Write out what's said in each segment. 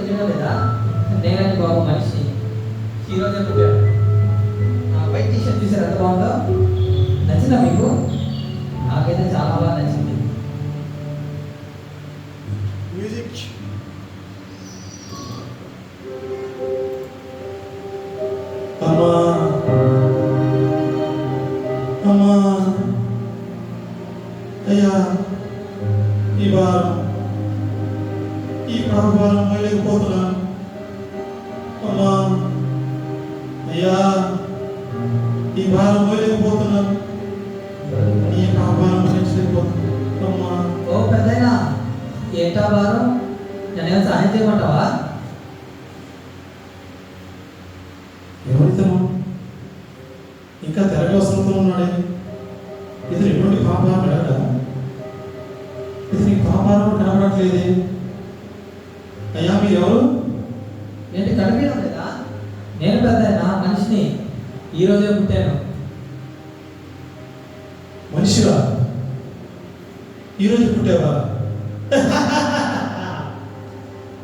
తెలియడం లేదా? నేనండి బాబు మనిషి ఈరోజే పుట్టాడు. వైట్ టీషర్ట్ చూసారు ఎంత బాగుందో? నచ్చిందా మీకు? నాకైతే చాలా బాగా నచ్చింది. మ్యూజిక్ అమ్మా అమ్మా అయ్యా, ఈ భారం ఈ భారం మోయలేకపోతున్నాను. అమ్మా అయ్యా, ఈ భారం మోయలేకపోతున్నాను. ఈ భారం మోయలేకపోతున్నాను. అమ్మా ఓ పెద్దయినా, ఏంటా భారం? నేనేమో సహాయం చేయమంటావా? ఎవరితను ఇంకా తెరగా వస్తువుతూ ఉన్నాడే? ఇది ఎటువంటి పాపారం అడగడా? ఇది నీకు పాపారం కనబడట్లేదే. అయ్యా మీరు ఎవరు? ఏంటి కనిపించడం లేదా? నేను పెద్దయినా మనిషిని ఈరోజే పుట్టాను. మనిషివా? ఈరోజు పుట్టావా?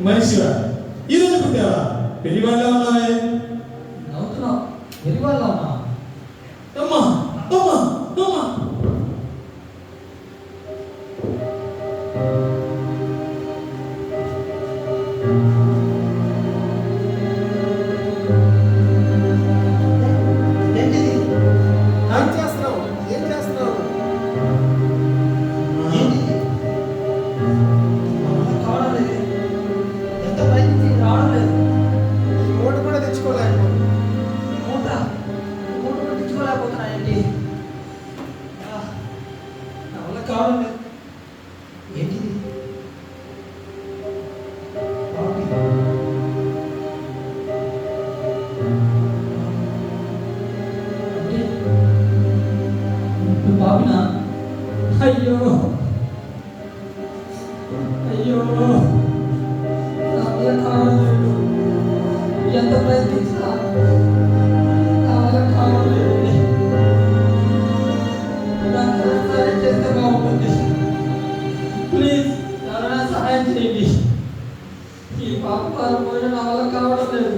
మనిషివా? ఈరోజు పుట్టావా? పెళ్లి వాళ్ళ ఉన్నావే. నవ్వుతున్నావు, వెరి వాళ్ళ ఉన్నా. అమ్మా అమ్మా అమ్మా ఏంటిది? ఏం చేస్తున్నావు? ఏం చేస్తున్నావు? ఏంటిది? కావడం లేదు. ఎంత ప్రయత్నించి రావడం లేదు. ఈ నోటు కూడా తెచ్చుకోలేకపోతున్నావు. మూట పట్టించుకోలేకపోతున్నా ఏంటి? నా వల్ల కావడం లేదు. ఏంటిది? పాపి. అంటే నువ్వు పాపినా? అయ్యో అయ్యో, నా వల్ల కావడం లేదు. ఎంత ప్రయత్నించినా నా వల్ల కావడం లేదు. నాకు సహాయం చేస్తే బాగుంటుంది. ప్లీజ్ ఎవరైనా సహాయం చేయండి. ఈ పాప పాలు పోయిన నా వల్ల కావడం లేదు.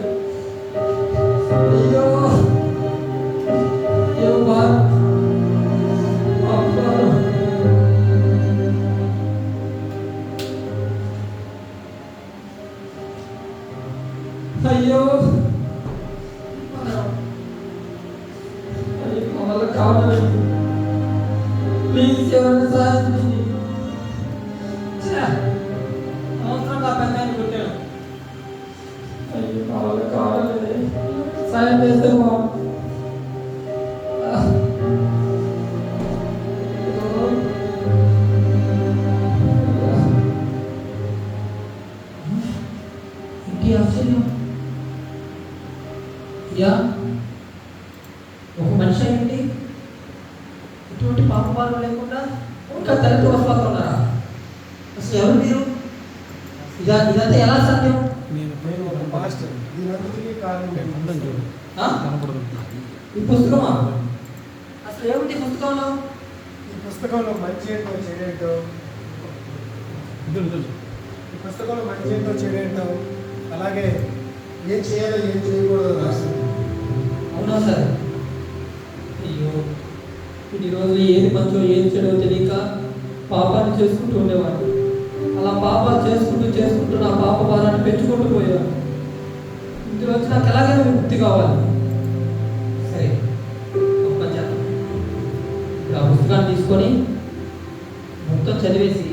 అయ్యో అయ్యో బాలు, పాప బాలు. అయ్యో అయ్యో, నా వల్ల కావడం లేదు. ప్లీజ్ ఎవరైనా సహాయం చేయండి. అవసరం నా పెద్దాన్ని కొట్టాను. అయ్యో, నా వల్ల కావడం లేదు. సహాయం చేస్తే బాగుంది. ఇంకే ఆశ్చర్యం. యా, ఒక మనిషి అయ్యండి ఎటువంటి పాపపాలు లేకుండా ఇంకా తల్లితో వస్తువులు ఉన్నారా? అసలు ఎవరు మీరు? ఇదంతా ఎలా సాధ్యం? నేను ఒక మాస్టర్. దీనంతటికీ కారణం నేను. ఆ? ఈ పుస్తకమా? అసలు ఏమిటి ఈ పుస్తకంలో? ఈ పుస్తకంలో మంచి ఏంటో చెడేంటో, ఈ పుస్తకంలో మంచి ఏంటో చెడేంటో, అలాగే ఏం చేయాలో ఏం చేయకూడదో రాసింది. అవునా సార్? అయ్యో, ఇన్ని రోజులు ఏది మంచో ఏది చెడో తెలియక పాపాన్ని చేసుకుంటూ ఉండేవాడు. అలా పాపాలు చేసుకుంటూ నా పాప భారాన్ని పెంచుకుంటూ పోయాను. ఇందులో వచ్చి నాకు ఎలాగైనా విముక్తి కావాలి. సరే, ఒక పని చేద్దాం. ఇప్పుడు ఆ పుస్తకాన్ని తీసుకొని మొత్తం చదివేసి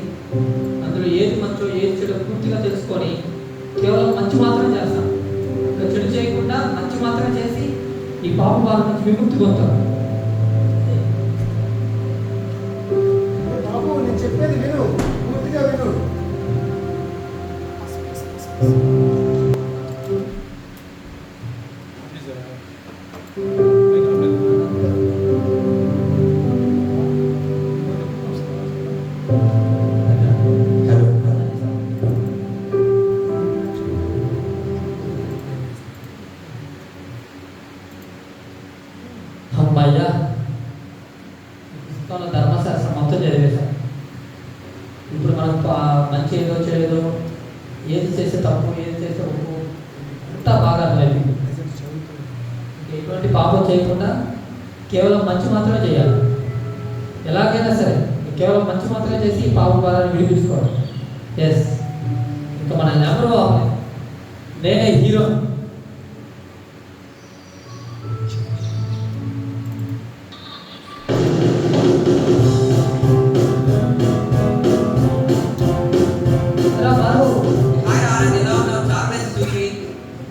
అందులో ఏది మంచో ఏది చెడో పూర్తిగా తెలుసుకొని కేవలం మంచి మాత్రం చేస్తాను. ఇంకా చెడు చేయకుండా మంచి మాత్రం చేసి ఈ పాప భారం నుంచి విముక్తి పొందుతాను. బాబు నేను చెప్పేది విను, పూర్తిగా విను. అమ్మయ్యా, పుస్తకంలో ధర్మశాస్త్రం మొత్తం చదివేశాం. ఇప్పుడు మనకు మంచి ఏదో చేయదో, ఏది చేస్తే తప్పు ఏది చేస్తే ఎటువంటి పాపం చేయకుండా కేవలం మంచి మాత్రమే చేయాలి. ఎలాగైనా సరే కేవలం మంచి మాత్రమే చేసి ఈ పాప భారాన్ని విడిపించుకోవాలి. ఎస్, ఇంకా మన ఎవరు అవ్వాలి, నేనే హీరో.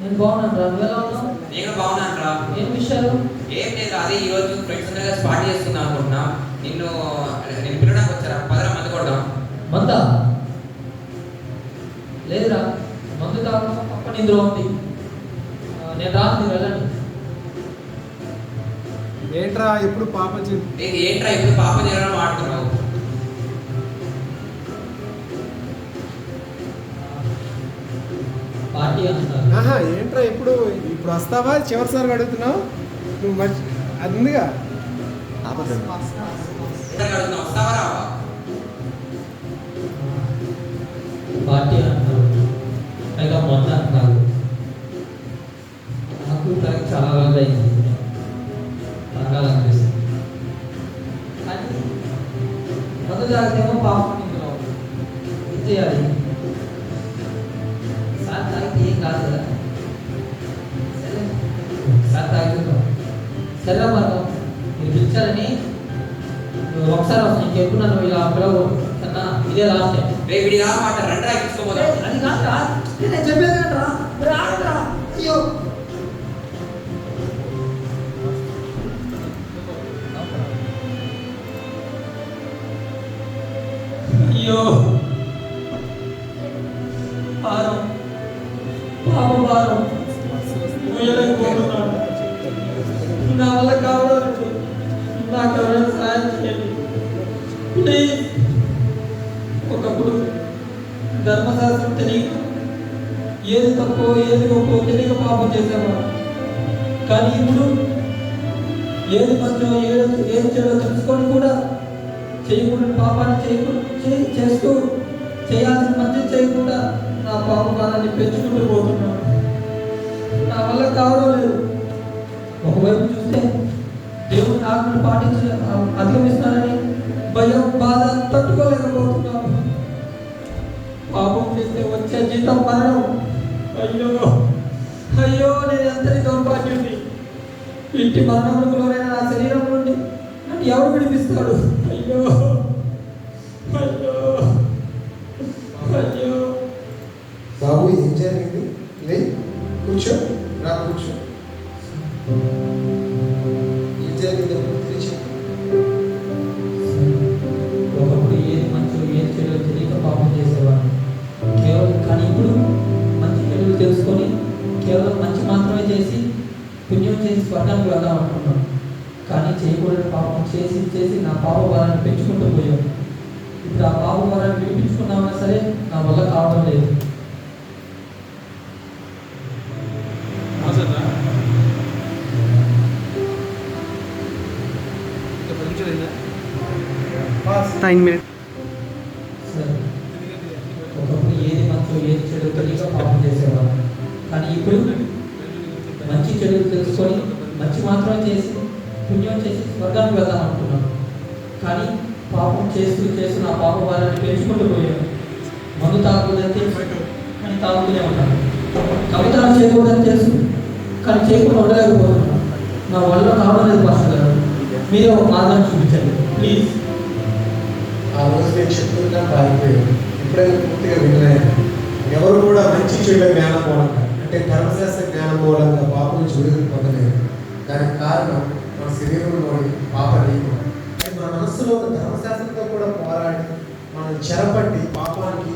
నేను బాగున్నాను రా, నువ్వు ఎలా ఉన్నావు? నేను బాగున్నాను రా. ఏం విషయాలు? ఏం లేదు, అదే ఈ రోజు ఫ్రెండ్స్ అందరూ కలిసి పార్టీ చేసుకుందాం అనుకుంటున్నా. నిన్ను పిలవడానికి వచ్చారా? 10 మంది కొడదాం. మందా? లేదురా, మందు తాగడం తప్ప ఇందులో ఉంది. నేను రాను, మీరు వెళ్ళండి. ఏంట్రా ఎప్పుడు పాప ఏంట్రా ఇప్పుడు పాప చేయడం ఆడుతున్నావు? పార్టీ అంటున్నారు. ఏంట్రా ఇప్పుడు వస్తావా? చివరిసారి అడుగుతున్నావు నువ్వు మంచి అందుగా వస్తావా రావా? పార్టీ అంటున్నారు, పైగా మొన్న అంటున్నారు. నాకు తనకి చాలా రోజులు అయింది తాగాలనిపిస్తుంది. కానీ మందు తాగితేమో పాపం ఇందులో ఏం చేయాలి? సార్ తాగితే ఏం కాదు కదా. సరే సార్ తాగుతున్నాం. సరే మనం మీరు పిలిచారని నువ్వు ఒకసారి వస్తాను, ఇంకెప్పుడు నన్ను ఇలా పిలవరు కన్నా. ఇదే లాస్ట్ టైం. రేపు మాట రండి ఎక్కించుకోపోదాం. అది కాదురా, నేను చెప్పేది రా. అయ్యో అయ్యో భారం, పాప భారం మోయలేకపోతున్నాను. నా వల్ల కావడానికి నాకు ఎవరైనా సహాయం చేయండి ప్లీజ్. ఒకప్పుడు ధర్మశాస్త్రం తెలియక ఏది తప్పో ఏది గొప్పో తెలియక పాపం చేసేవాడు. కానీ ఇప్పుడు ఏది మంచో ఏది చెడో తెలుసుకొని కూడా చేయకూడని పాపాన్ని చేస్తూ చేయాల్సిన మంచి చేయకుండా నా పాప భారాన్ని పెంచుకుంటూ పోతున్నాను. నా వల్ల కావడం లేదు. ఒకవైపు చూస్తే దేవుని ఆజ్ఞను పాటించి అధిగమిస్తానని భయం బాధ తట్టుకోలేకపోతున్నాను. పాపం చేస్తే వచ్చే జీతం మరణం. అయ్యో అయ్యో, నేను ఎంతటి దౌర్భాగ్యుడిని. ఇంటి మరణంలోనైనా నా శరీరం నుండి నన్ను ఎవరు విడిపిస్తాడు? అయ్యో అయ్యో అయ్యో. బాబు ఏం జరిగింది? లే కూర్చో, రా కూర్చో. ఏం జరిగిందో తెలిసి ఒకప్పుడు ఏది మంచో ఏది చెడు తెలియక పాపం చేసేవాడు. కానీ ఇప్పుడు మంచి చెడులు తెలుసుకొని కేవలం మంచి మాత్రమే చేసి పుణ్యం చేసి స్వర్గానికి వెళ్దాం అనుకున్నాను. కానీ చేయకూడని పాపం చేసి చేసి నా పాప భారాన్ని పెంచుకుంటూ పోయాను. ఇప్పుడు ఆ పాప భారాన్ని విడిపించుకున్నామన్నా సరే నా వల్ల కావడం లేదు. సరే, ఒకప్పుడు ఏది మంచో ఏది చెడు తెలియక పాపం చేసేవాడు. కానీ ఇప్పుడు మంచి చెడులు తెలుసుకొని మంచి మాత్రమే చేసి పుణ్యం చేసి స్వర్గానికి వెళ్దాం అనుకున్నాను. కానీ పాపం చేస్తూ చేస్తూ నా పాప భారాన్ని పెంచుకుంటూ పోయాను. మందు తాగకూడదని తెలుసు కానీ తాగుతూనే ఉన్నాను. కవితలు చేయకూడదని తెలుసు కానీ చేయకుండా ఉండలేకపోతున్నాను. నా వల్ల కావడం లేదు. పాస్టర్ గారు, మీరే ఒక మార్గాన్ని చూపించండి ప్లీజ్. ఆ రోజు నేను చెప్తున్నా పారిపోయాను. ఇప్పుడైనా పూర్తిగా వినలేదు. ఎవరు కూడా మంచి చెడుల జ్ఞానం మూలంగా అంటే ధర్మశాస్త్ర జ్ఞానం మూలంగా పాపం నుంచి విడుదల పొందలేదు. దానికి కారణం మన శరీరంలోని పాప నీకు. మన మనస్సులో ధర్మశాస్త్రంతో కూడా పోరాడి మనం చెరపట్టి పాపానికి